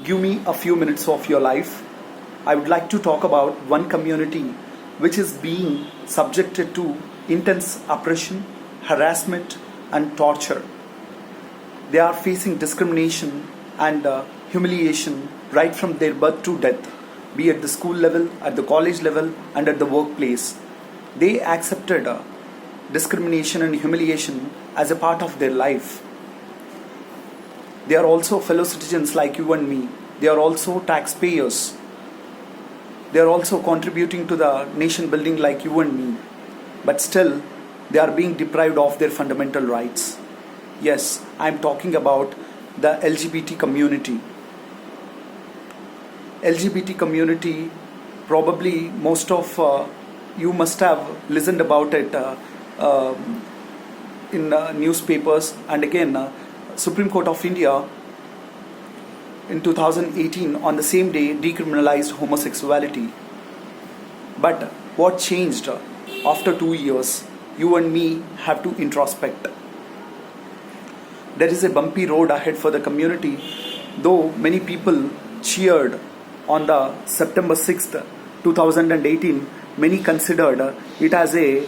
give me a few minutes of your life, I would like to talk about one community which is being subjected to intense oppression, harassment, and torture. They are facing discrimination and humiliation right from their birth to death, be at the school level, at the college level, and at the workplace. They accepted discrimination and humiliation as a part of their life. They are also fellow citizens like you and me. They are also taxpayers. They are also contributing to the nation building like you and me. But still, they are being deprived of their fundamental rights. Yes, I am talking about the LGBT community. LGBT community, probably most of you must have listened about it in newspapers, and again Supreme Court of India in 2018 on the same day decriminalized homosexuality. But what changed after 2 years? You and me have to introspect. There is a bumpy road ahead for the community, though many people cheered on the September 6th 2018. Many considered it as a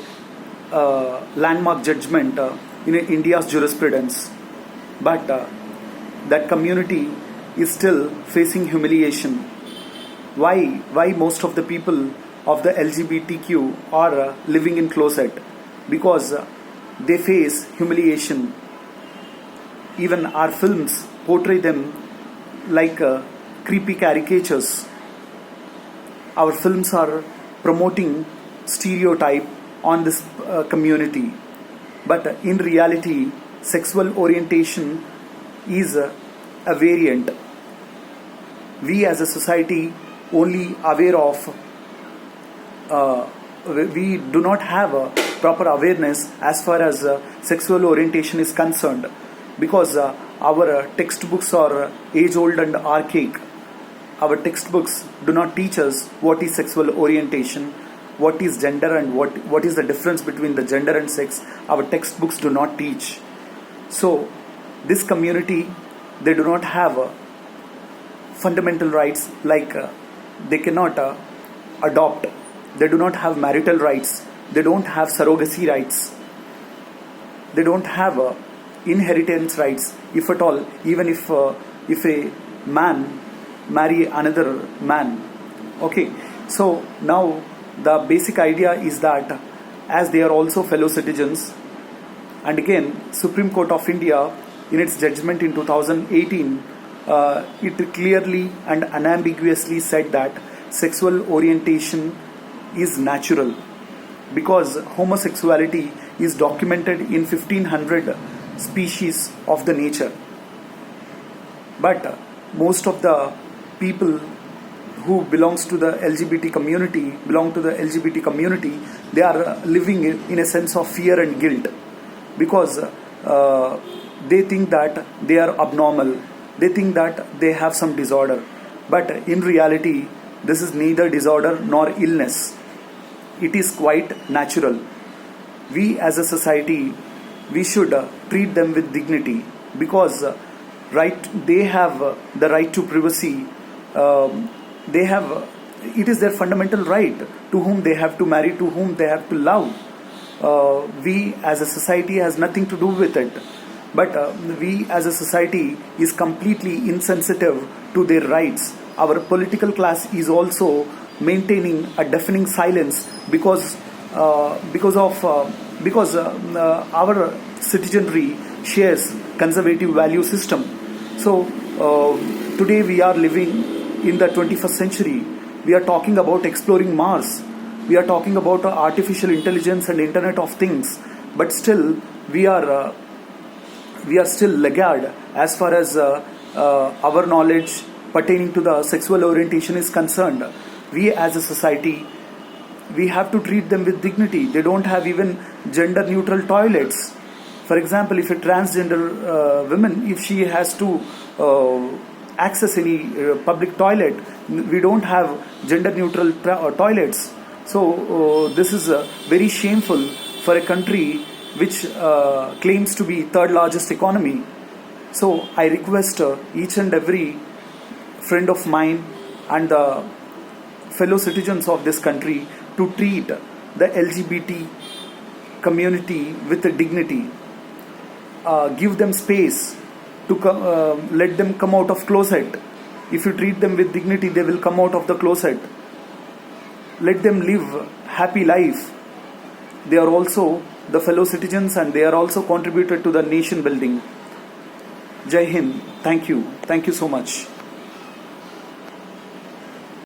landmark judgment in India's jurisprudence. But that community is still facing humiliation. Why most of the people of the LGBTQ are living in closet? Because they face humiliation. Even our films portray them like creepy caricatures. Our films are promoting stereotype on this community. But in reality, sexual orientation is a variant. We as a society only aware of, we do not have a proper awareness as far as sexual orientation is concerned, because our textbooks are age old and archaic. Our textbooks do not teach us what is sexual orientation, what is gender, and what is the difference between the gender and sex. Our textbooks do not teach. So this community, they do not have fundamental rights, like they cannot adopt, they do not have marital rights, they don't have surrogacy rights, they don't have inheritance rights, if at all, even if a man marry another man. Okay, so now the basic idea is that as they are also fellow citizens, and again Supreme Court of India in its judgment in 2018, it clearly and unambiguously said that sexual orientation is natural, because homosexuality is documented in 1500 species of the nature. But most of the people who belong to the LGBT community, they are living in a sense of fear and guilt, because they think that they are abnormal, they think that they have some disorder. But in reality, this is neither disorder nor illness. It is quite natural. We as a society, we should treat them with dignity, because they have the right to privacy. They have, it is their fundamental right to whom they have to marry, to whom they have to love. We as a society has nothing to do with it. But we as a society is completely insensitive to their rights. Our political class is also maintaining a deafening silence, because our citizenry shares conservative value system. So today we are living in the 21st century. We are talking about exploring Mars. We are talking about artificial intelligence and Internet of Things. But still, we are still laggard as far as our knowledge pertaining to the sexual orientation is concerned. We as a society, we have to treat them with dignity. They don't have even gender neutral toilets. For example, if a transgender woman, if she has to access any public toilet, we don't have gender neutral toilets. So this is very shameful for a country which claims to be third largest economy. So I request each and every friend of mine and the fellow citizens of this country to treat the LGBT community with dignity. Give them space to let them come out of closet. If you treat them with dignity, they will come out of the closet. Let them live happy life. They are also the fellow citizens and they are also contributed to the nation building. Jai Hind. Thank you so much.